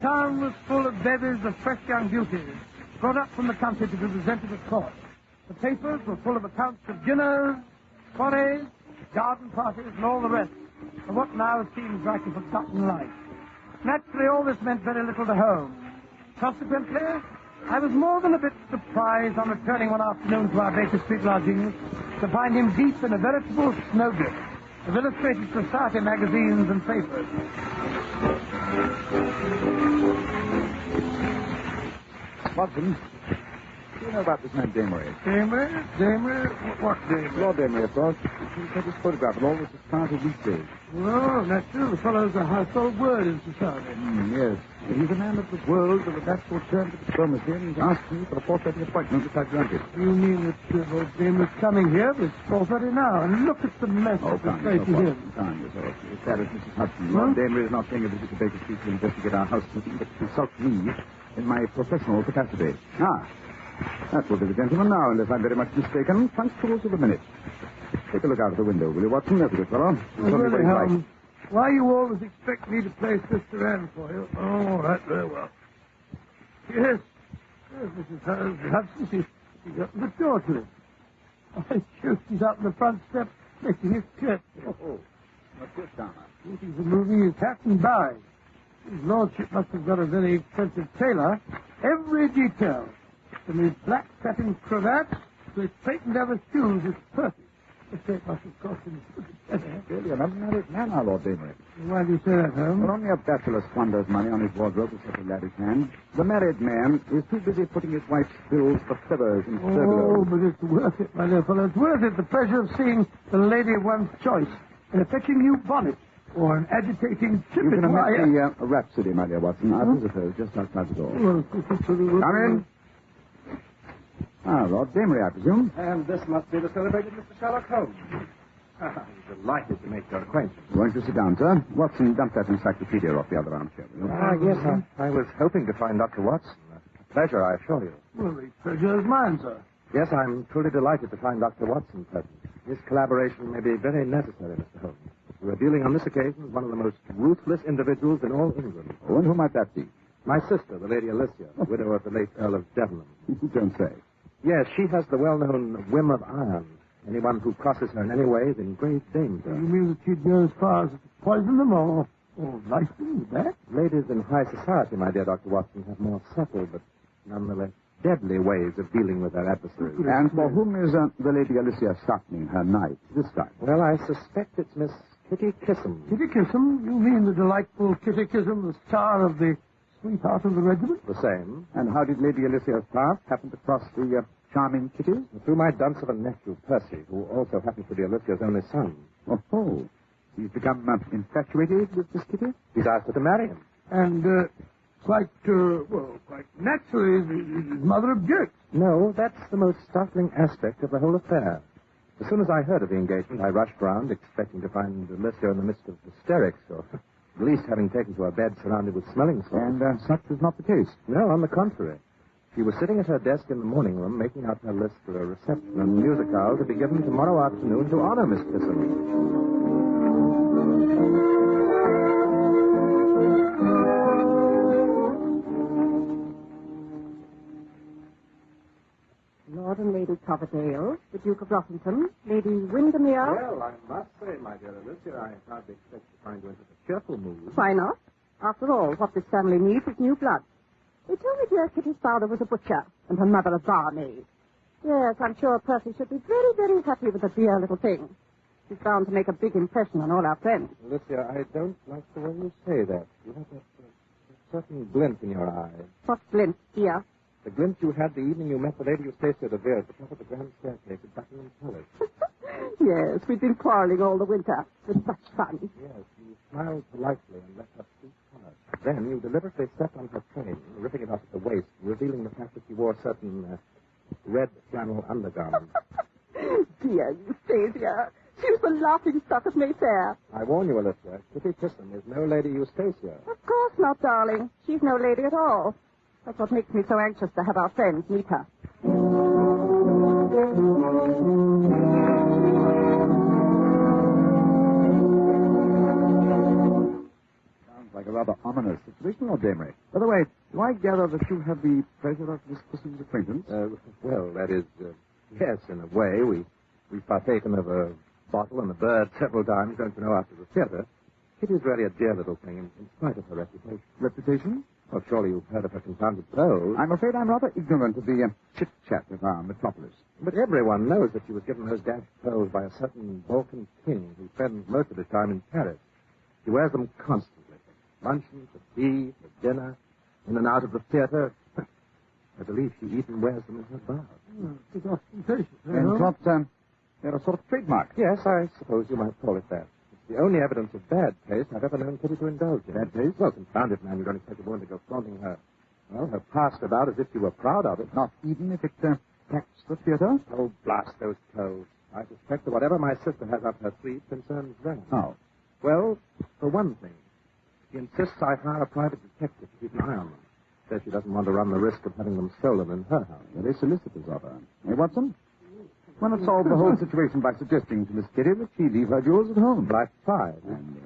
Town was full of bevies of fresh young beauties, brought up from the country to be presented at court. The papers were full of accounts of dinners, soirees, garden parties, and all the rest of what now seems like a forgotten life. Naturally, all this meant very little to Holmes. Consequently, I was more than a bit surprised on returning one afternoon to our Baker Street lodgings to find him deep in a veritable snowdrift of illustrated society magazines and papers. Watson, do you know about this man Damery? Damery? What Damery? Lord Damery, of course. He sent his photograph and all this as part of weekdays. Oh, that's true. The fellow's a household word in society. Yes. He's a man of the world with a natural turn to diplomacy, and he's asked me for a 4:30 appointment, which I've granted. You mean that old Damery's coming here? It's 4:30 now, and look at the mess Oh, of the can't place you, he's in. Can't you, sir? It's that is Mrs. Hudson. Lord Damery is not paying a visit to Baker Street to investigate our housekeeping, but to consult me in my professional capacity. That will be the gentleman now, unless I'm very much mistaken. Punctual to the minute. Take a look out of the window, will you, Watson? That's a good fellow. Really, Holmes, why you always expect me to play Sister Anne for you? Oh, all right, very well. Yes, Mrs. Hudson, she's up the door to it. I shoot, she's out on the front step making his curtsy. Oh, what's this, Donna? He's removing his hat and bowing. His lordship must have got a very expensive tailor. Every detail, from his black satin cravat to his straightened over shoes, is perfect. The shape must have cost him a penny. Really, an unmarried man, our Lord Damery. Why do you say that, Holmes? Well, only a bachelor squanders money on his wardrobe to set a lavish hand. The married man is too busy putting his wife's bills for feathers and Oh, furbelows. but it's worth it, my dear fellow. It's worth it, the pleasure of seeing the lady of one's choice in a fetching new bonnet or an agitating You tippet can wire. omit the rhapsody, my dear Watson. Our visitor is just outside the door. Come in. Lord Damery, I presume. And this must be the celebrated Mr. Sherlock Holmes. I'm delighted to make your acquaintance. Won't you sit down, sir? Watson, dump that encyclopedia off the other armchair, will you? Yes, I was hoping to find Dr. Watson. A pleasure, I assure you. Well, the pleasure is mine, sir. Yes, I'm truly delighted to find Dr. Watson present. His collaboration may be very necessary, Mr. Holmes. We are dealing on this occasion with one of the most ruthless individuals in all England. Oh, and who might that be? My sister, the Lady Alicia, widow of the late Earl of Devon. You don't say. Yes, she has the well-known whim of iron. Anyone who crosses her in any way is in grave danger. You mean that she'd go as far as to poison them or lice them with that? Ladies in high society, my dear Dr. Watson, have more subtle but nonetheless deadly ways of dealing with their adversaries. And for whom is the Lady Alicia sharpening her knife this time? Well, I suspect it's Miss Kitty Kissam. Kitty Kissam? You mean the delightful Kitty Kissam, the star of the Sweetheart of the Regiment? The same. And how did Lady Alicia's path happen to cross the charming Kitty? Through my dunce of a nephew, Percy, who also happens to be Alicia's only son. Oh. He's become infatuated with this Kitty? He's asked her to marry him. And quite naturally, his mother objects. No, that's the most startling aspect of the whole affair. As soon as I heard of the engagement, I rushed round, expecting to find Alicia in the midst of hysterics, or at least having taken to her bed surrounded with smelling salts. And such was not the case. No, on the contrary. She was sitting at her desk in the morning room, making out her list for a reception and musicale to be given tomorrow afternoon to honor Miss Kissam. Lord and Lady Coverdale, the Duke of Rossington, Lady Windermere. Well, I must say, my dear Alicia, I hardly expect to find you in such a cheerful mood. Why not? After all, what this family needs is new blood. They told me dear Kitty's father was a butcher and her mother a barmaid. Yes, I'm sure Percy should be very, very happy with the dear little thing. She's bound to make a big impression on all our friends. Alicia, I don't like the way you say that. You have that certain glint in your eye. What glint, dear? The glint you had the evening you met the Lady Eustacia de Vere at the top of the grand staircase at Buckingham Palace. Yes, we've been quarreling all the winter. With such fun. Yes, you smiled politely and left her sweet card. Then you deliberately stepped on her train, ripping it off at the waist, revealing the fact that she wore certain red flannel undergarments. Dear Eustacia, she was the laughing stock of Mayfair. I warn you, Alicia, Kitty Kissam is no Lady Eustacia. Of course not, darling. She's no lady at all. That's what makes me so anxious to have our friends meet her. Sounds like a rather ominous situation, Lord Damery. By the way, do I gather that you have the pleasure of Miss Kissam's acquaintance? Well, that is, yes, in a way. We've partaken of a bottle and a bird several times, don't you know, after the theater. Kitty's really a dear little thing, in spite of her reputation. Reputation? Well, surely you've heard of her confounded pearls. I'm afraid I'm rather ignorant of the chit-chat of our metropolis. But everyone knows that she was given those dashed pearls by a certain Balkan king who spends most of his time in Paris. He wears them constantly. For luncheon, for tea, for dinner, in and out of the theater. I believe she even wears them in her bath. It's ostentatious. And what, they're a sort of trademark. Yes, I suppose you might call it that. It's the only evidence of bad taste I've ever known Kitty to indulge in. Bad taste? Well, confound it, man. You don't expect a woman to go flaunting her past about as if you were proud of it. Not even if it tax the theater? Oh, blast those toes. I suspect that whatever my sister has up her sleeve concerns them. How? Well, for one thing, she insists I hire a private detective to keep an eye on them. Says she doesn't want to run the risk of having them stolen in her house. Very solicitous of her. Hey, Watson? Why not solve the whole situation by suggesting to Miss Kitty that she leave her jewels at home? Like five. And,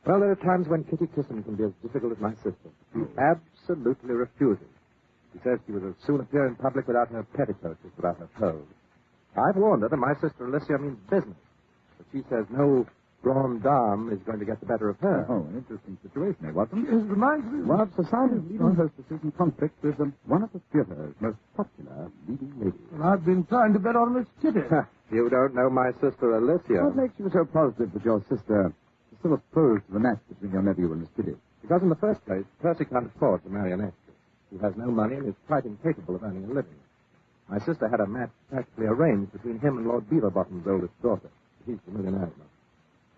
well, there are times when Kitty Kissam can be as difficult as my sister. She absolutely refuses. She says she would as soon appear in public without her petticoats as without her clothes. I've warned her that my sister Alicia means business. But she says no grande dame is going to get the better of her. Oh, an interesting situation, eh, Watson? It reminds me One of society's leading hostesses in conflict with one of the theater's most popular leading ladies. Well, I've been trying to bet on Miss Kitty. You don't know my sister Alicia. What makes you so positive that your sister is still opposed to the match between your nephew and Miss Kitty? Because in the first place, Percy can't afford to marry an actress. He has no money and is quite incapable of earning a living. My sister had a match practically arranged between him and Lord Beaverbottom's oldest daughter. He's the millionaire now.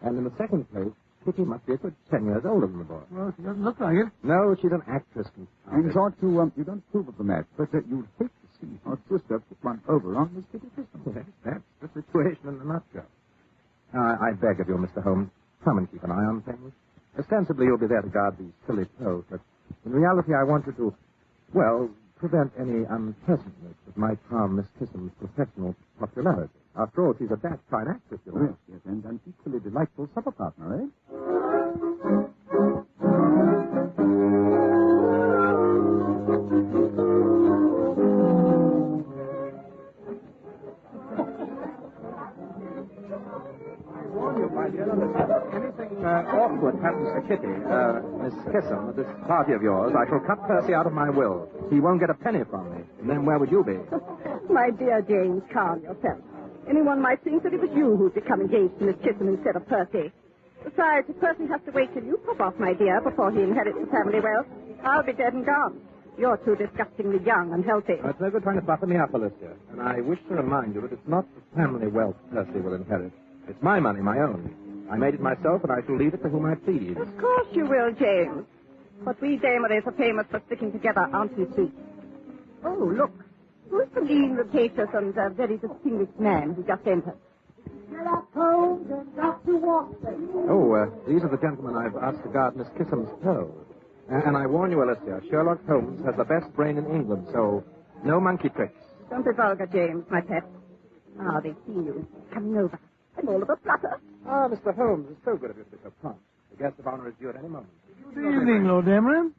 And in the second place, Kitty must be a good 10 years older than the boy. Well, she doesn't look like it. No, she's an actress. In short, you don't approve of the match, but you'd hate to see your sister put one over on Miss Kitty Kissam. Yes, that's the situation in a nutshell. Now, I beg of you, Mr. Holmes, come and keep an eye on things. Ostensibly, you'll be there to guard these silly pearls, but in reality, I want you to, well, prevent any unpleasantness that might harm Miss Kissam's professional popularity. After all, she's a dashed fine actress, you know. Yes, and an equally delightful supper partner, eh? Anything awkward happens to Kitty, Miss Kissam, at this party of yours, I shall cut Percy out of my will. He won't get a penny from me. And then where would you be? My dear James, calm yourself. Anyone might think that it was you who'd become engaged to Miss Kissam instead of Percy. Besides, if Percy has to wait till you pop off, my dear, before he inherits the family wealth, I'll be dead and gone. You're too disgustingly young and healthy. It's no good trying to butter me up, Alicia. And I wish to remind you that it's not the family wealth Percy will inherit. It's my money, my own. I made it myself, and I shall leave it to whom I please. Of course you will, James. But we Damerys are famous for sticking together, aren't we, sweet? Oh, look. Who's the lean, rapacious, and very distinguished man who just entered? Sherlock Holmes and Dr. Watson. Oh, these are the gentlemen I've asked to guard Miss Kissam's pearls. And I warn you, Alicia, Sherlock Holmes has the best brain in England, so no monkey tricks. Don't be vulgar, James, my pet. Ah, they see you. Coming over. I'm all of a flutter. Ah, Mr. Holmes, it's so good of you to be so prompt. The guest of honor is due at any moment. Good evening, Lord Damery.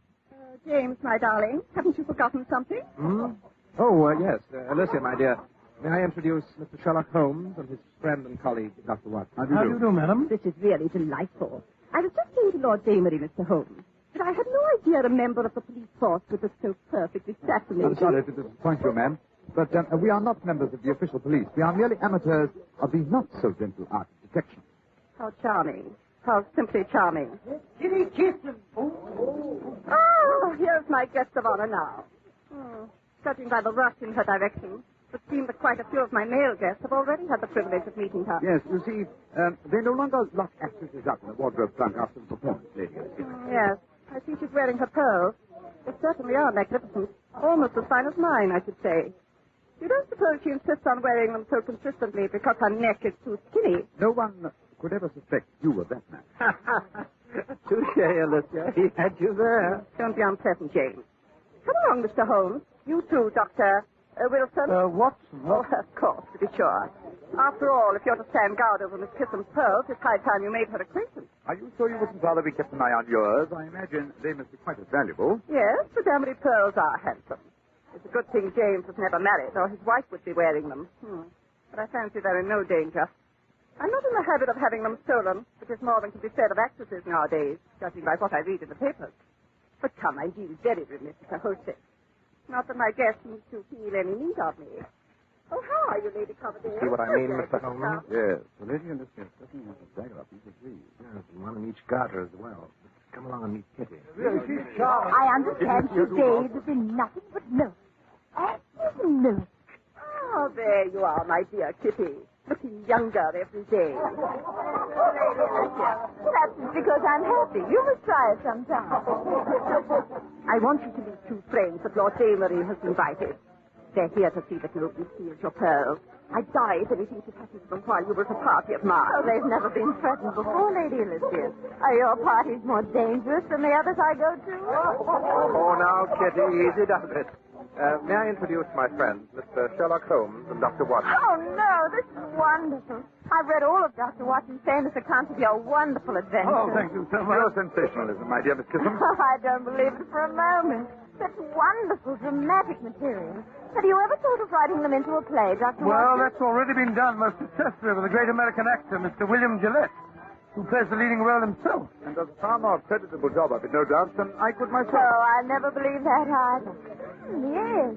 James, my darling, haven't you forgotten something? Hmm? Oh, yes. Alicia, my dear, may I introduce Mr. Sherlock Holmes and his friend and colleague, Dr. Watson? How do you do, madam? This is really delightful. I was just saying to Lord Damery, Mr. Holmes, that I had no idea a member of the police force was so perfectly fascinating. I'm sorry to disappoint you, ma'am, but we are not members of the official police. We are merely amateurs of the not-so-gentle art of detection. How charming. How simply charming. Kitty Kissam. Oh, here's my guest of honor now. Judging by the rush in her direction, it would seem that quite a few of my male guests have already had the privilege of meeting her. Yes, you see, they no longer lock actresses up in a wardrobe trunk after the performance, lady. Yes, I see she's wearing her pearls. They certainly are magnificent. Almost as fine as mine, I should say. You don't suppose she insists on wearing them so consistently because her neck is too skinny? No one could ever suspect you of that, man. Touche, Alicia. He had you there. Don't be unpleasant, James. Come along, Mr. Holmes. You too, Dr. Wilson. Watson. Oh, of course, to be sure. After all, if you're to stand guard over Miss Kissam's pearls, it's high time you made her acquaintance. Are you sure you wouldn't rather we kept an eye on yours? I imagine they must be quite as valuable. Yes, the Damry pearls are handsome. It's a good thing James was never married, or his wife would be wearing them. But I fancy they're in no danger. I'm not in the habit of having them stolen, which is more than can be said of actresses nowadays, judging by what I read in the papers. But come, I deal very remiss as a hostess. Not that my guest seems to feel any need of me. Oh, how are you, Lady Coverdale? See what I mean, Mr. Holmes? Yes, the lady in this case doesn't have a dagger up each of these. Yes, and one in each garter as well. Come along and meet Kitty. I understand she bathes in nothing but milk. Active milk. Oh, there you are, my dear Kitty. Looking younger every day. That's because I'm happy. You must try it sometime. I want you to meet two friends that Lord Damery has invited. They're here to see that nobody steals your pearls. I'd die if anything should happen to them while you were at a party of mine. Oh, they've never been threatened before, Lady Elizabeth. Are your parties more dangerous than the others I go to? Oh, now, Kitty, easy does it. May I introduce my friends, Mr. Sherlock Holmes and Dr. Watson? Oh, no, this is wonderful. I've read all of Dr. Watson's famous accounts of your wonderful adventures. Oh, thank you so much. Your sensationalism, my dear Miss Kissam. I don't believe it for a moment. Such wonderful, dramatic material. Have you ever thought of writing them into a play, Dr. Well, Watson? that's already been done most successfully with a great American actor, Mr. William Gillette, who plays the leading role himself. And does a far more creditable job of it, no doubt, than I could myself. Oh, I never believed that either. Yes.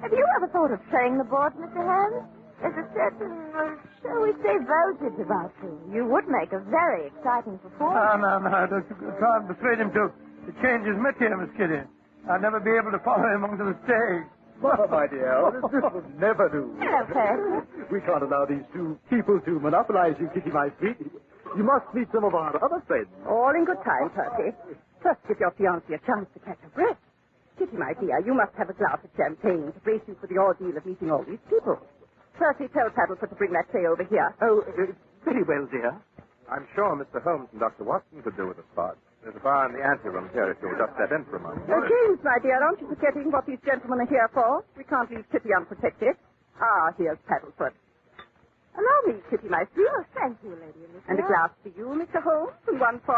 Have you ever thought of playing the board, Mr. Holmes? There's a certain, shall we say, voltage about you. You would make a very exciting performer. No, don't you try and persuade him to change his métier, Miss Kitty. I'll never be able to follow him onto the stage. Oh, my dear, this would never do. Hello, Percy. We can't allow these two people to monopolize you, Kitty, my sweet. You must meet some of our other friends. All in good time, Percy. First, give your fiancé a chance to catch her breath. Kitty, my dear, you must have a glass of champagne to brace you for the ordeal of meeting all these people. Percy, tell Paddleford to bring that tray over here. Oh, very well, dear. I'm sure Mr. Holmes and Dr. Watson could do with a spot. There's a bar in the anteroom here if you'll just step in for a moment. James, my dear, aren't you forgetting what these gentlemen are here for? We can't leave Kitty unprotected. Ah, here's Paddleford. Allow me, Kitty, my sweet. Oh, thank you, Lady Elizabeth. And a glass for you, Mr. Holmes, and one for...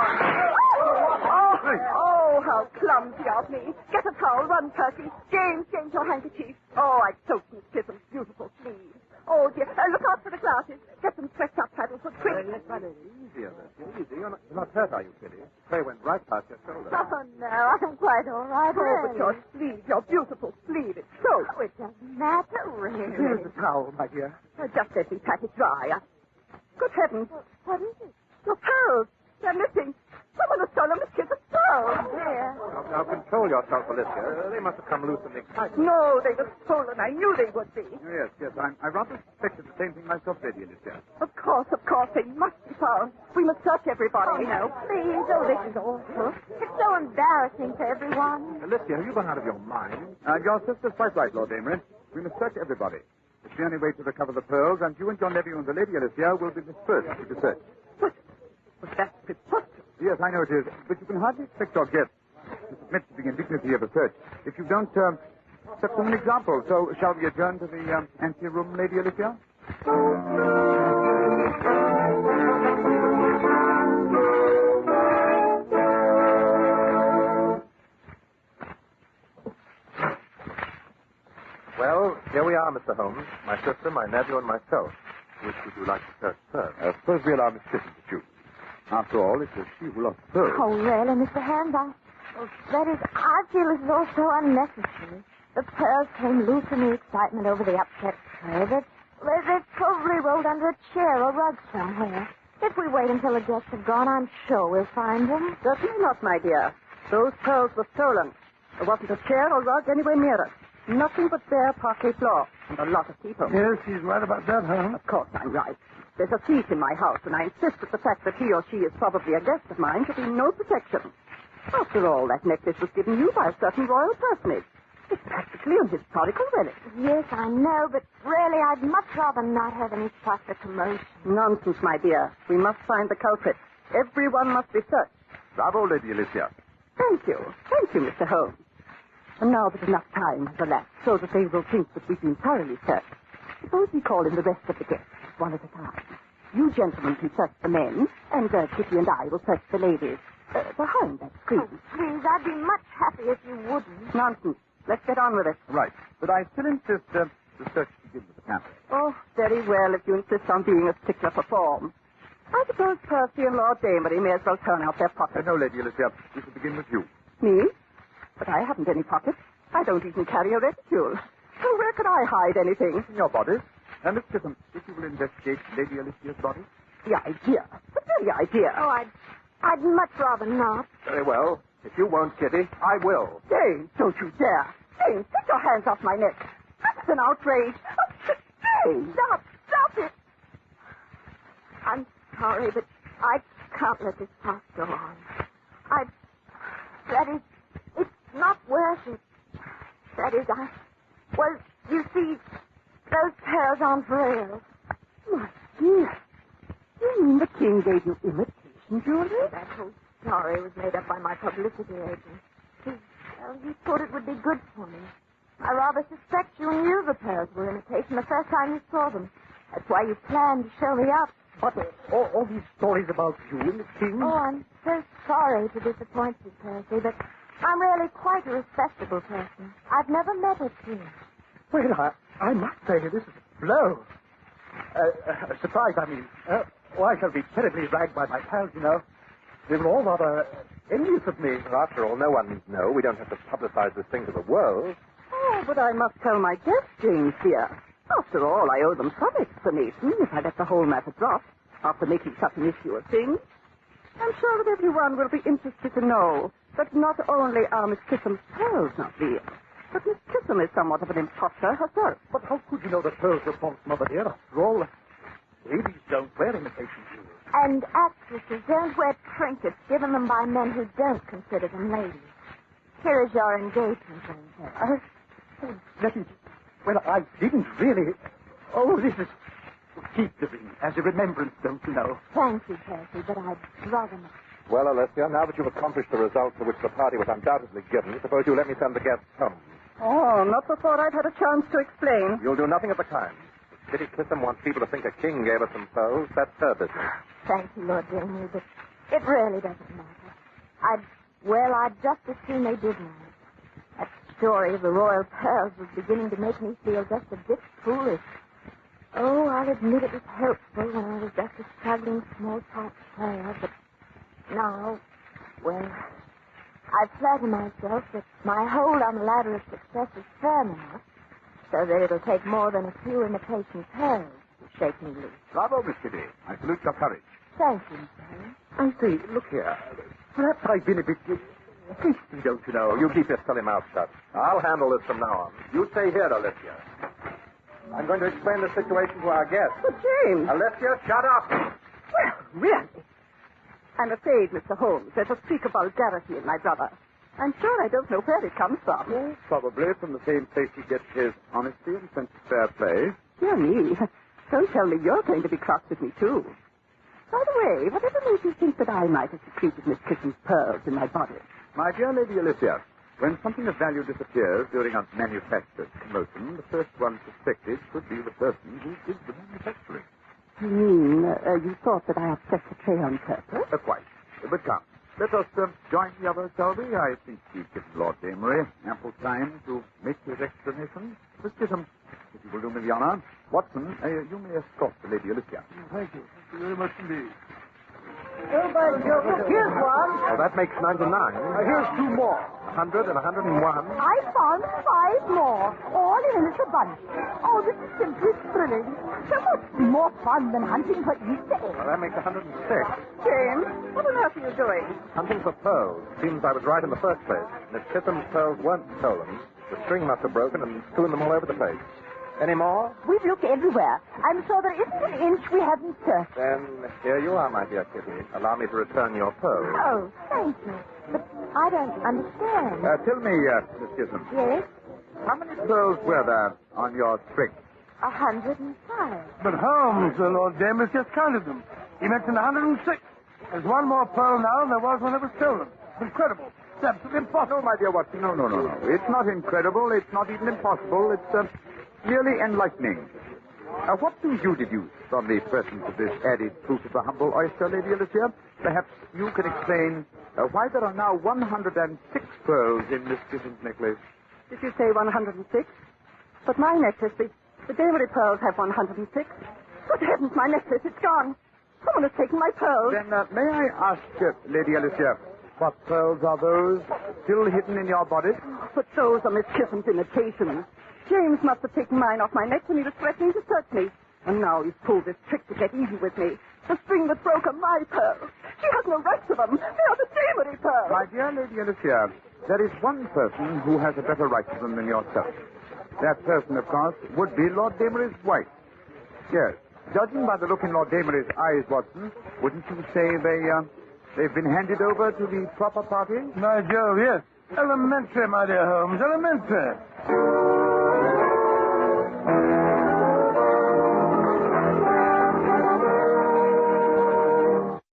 Oh, how clumsy of me. Get a towel, run, Percy. James, change your handkerchief. Oh, I soaked Miss Chisholm's beautiful sleeves. Oh, dear. Look out for the glasses. Get them stretched up, Paddleford, quick. Easier, easy. You're not hurt, are you, Kitty? The tray went right past your shoulder. Oh, no, I'm quite all right, Oh, really. but your sleeve, your beautiful sleeve, it's soaked. Oh, it doesn't matter, really. Here's the towel, my dear. Just let me pat it dry. Good heavens. What is it? Your pearls. They're missing. Someone has stolen Miss Kitty's pearls. Dear. Now, control yourself, Alicia. They must have come loose in the excitement. No, they were stolen. I knew they would be. Yes. I rather suspected the same thing myself, Lady Alicia. Of course, they must be found. We must search everybody. No, please. Oh, this is awful. It's so embarrassing for everyone. Alicia, have you gone out of your mind? Your sister's quite right, Lord Damery. We must search everybody. It's the only way to recover the pearls, and you and your nephew and the Lady Alicia will be the first to be searched. But that's preposterous. Yes, I know it is, but you can hardly expect your guests to submit to the indignity of a search if you don't set them an example. So shall we adjourn to the anteroom, Lady Alicia? Well, here we are, Mr. Holmes. My sister, my nephew, and myself. Which would you like to search first? Suppose we allow Miss Kitty to choose. After all, it was she who lost the pearls. Oh, really, Mr. Holmes? I feel it's all so unnecessary. The pearls came loose in the excitement over the upset tray. They've probably rolled under a chair or rug somewhere. If we wait until the guests have gone, I'm sure we'll find them. Certainly not, my dear. Those pearls were stolen. There wasn't a chair or rug anywhere near us. Nothing but bare parquet floor and a lot of people. Yes, she's right about that, Holmes. Of course I'm right. There's a thief in my house, and I insist that the fact that he or she is probably a guest of mine should be no protection. After all, that necklace was given you by a certain royal personage. It's practically a historical relic. Yes, I know, but really, I'd much rather not have any fuss or commotion. Nonsense, my dear. We must find the culprit. Everyone must be searched. Bravo, Lady Alicia. Thank you, Mr. Holmes. And now that enough time has elapsed so that they will think that we've been thoroughly searched, suppose we call in the rest of the guests, one at a time. You gentlemen can search the men, and Kitty and I will search the ladies. Behind that screen. Oh, please, I'd be much happier if you wouldn't. Nonsense. Let's get on with it. Right. But I still insist the search begins with the camera. Oh, very well, if you insist on being a stickler for form. I suppose Percy and Lord Damery may as well turn out their pockets. No, Lady Alicia. We shall begin with you. Me? But I haven't any pockets. I don't even carry a reticule. So where could I hide anything? In your body. And Miss Kissam, if you will investigate Lady Alicia's body. The idea. The very idea. Oh, I'd much rather not. Very well. If you won't, Kitty, I will. James, don't you dare. James, take your hands off my neck. That's an outrage. James, stop it. I'm sorry, but I can't let this talk go on. That is, it's not worth it. That is, well, you see, those pearls aren't real. My dear, you mean the king gave you imitation jewelry? That whole story was made up by my publicity agent. He thought it would be good for me. I rather suspect you knew the pearls were imitation the first time you saw them. That's why you planned to show me up. But all these stories about you and the king... Oh, I'm so sorry to disappoint you, Percy, but I'm really quite a respectable person. I've never met a king. Well, I must say this is a blow. A surprise, I mean. I shall be terribly ragged by my pals, you know. They were all rather envious of me. After all, no one needs to know. We don't have to publicize this thing to the world. Oh, but I must tell my guests, James, dear. After all, I owe them some explanation if I let the whole matter drop after making such an issue of things. I'm sure that everyone will be interested to know that not only are Miss Kissam's pearls not real, but Miss Kissam is somewhat of an impostor herself. But how could you know the pearls were false, Mother dear? After all, ladies don't wear imitation jewelry. And actresses don't wear trinkets given them by men who don't consider them ladies. Here is your engagement ring. Let me... Well, I didn't really... Oh, this is... Keep the ring as a remembrance, don't you know? Thank you, Percy, but I'd rather not. Well, Alicia, now that you've accomplished the result for which the party was undoubtedly given, suppose you let me send the guests home. Oh, not before I've had a chance to explain. You'll do nothing of the kind. Kitty Kissam wants people to think a king gave us some pearls. That's her business. Thank you, Lord Damery, but it really doesn't matter. I'd just as soon they did know. That story of the royal pearls was beginning to make me feel just a bit foolish. Oh, I'll admit it was helpful when I was just a struggling small-part player, but now, well, I flatter myself that my hold on the ladder of success is firm enough so that it'll take more than a few imitation pearls to shake me loose. Bravo, Miss Kitty. I salute your courage. Thank you, Mr. I say, look here. Perhaps I've been a bit hasty, don't you know? You keep your silly mouth shut. I'll handle this from now on. You stay here, Alicia. I'm going to explain the situation to our guests. But, James... Alicia, shut up! Well, really? I'm afraid, Mr. Holmes, there's a streak of vulgarity in my brother. I'm sure I don't know where it comes from. Yes, probably from the same place he gets his honesty and sense of fair play. Dear me. Don't tell me you're going to be cross with me, too. By the way, whatever made you think that I might have secreted Miss Kissam's pearls in my body? My dear Lady Alicia, when something of value disappears during a manufactured commotion, the first one suspected should be the person who did the manufacturing. You mean you thought that I upset the tray on purpose? Quite. But come, let us join the others, shall we? I think we've given Lord Damery ample time to make his explanation. Miss Kissam, if you will do me the honor. Watson, you may escort the Lady Alicia. Thank you. Thank you very much indeed. Oh, by Jove, here's one. Well, that makes 99. Here's two more. 100 and 101. I found 5 more, all in a little bunch. Oh, this is simply thrilling. So much more fun than hunting for Easter eggs. Well, that makes 106. James, what on earth are you doing? Hunting for pearls. Seems I was right in the first place. Miss Kissam's pearls weren't stolen. The string must have broken and strewn them all over the place. Any more? We've looked everywhere. I'm sure there isn't an inch we haven't searched. Then here you are, my dear Kitty. Allow me to return your pearls. Oh, thank you. But I don't understand. Tell me, Miss Kissam, Yes? how many pearls were there on your string? 105. But Holmes, Lord Damery, just counted them. He mentioned 106. There's one more pearl now than there was when it was stolen. It's incredible. It's absolutely impossible. No, my dear Watson, no. It's not incredible. It's not even impossible. It's merely enlightening. What do you deduce from the presence of this added proof of the humble oyster, Lady Alicia? Perhaps you can explain why there are now 106 pearls in Miss Kitten's necklace. Did you say 106? But my necklace, the Damery pearls have 106. Good heavens, my necklace, it's gone. Someone has taken my pearls. Then may I ask, Lady Alicia, what pearls are those still hidden in your bodice? But those are Miss Kitten's imitations. James must have taken mine off my neck when he was threatening to search me. And now he's pulled this trick to get even with me. The string that broke are my pearls. She has no right to them. They are the Damery pearls. My dear Lady Alicia, there is one person who has a better right to them than yourself. That person, of course, would be Lord Damery's wife. Yes. Judging by the look in Lord Damery's eyes, Watson, wouldn't you say they've been handed over to the proper party? My Jove, yes. Elementary, my dear Holmes, elementary.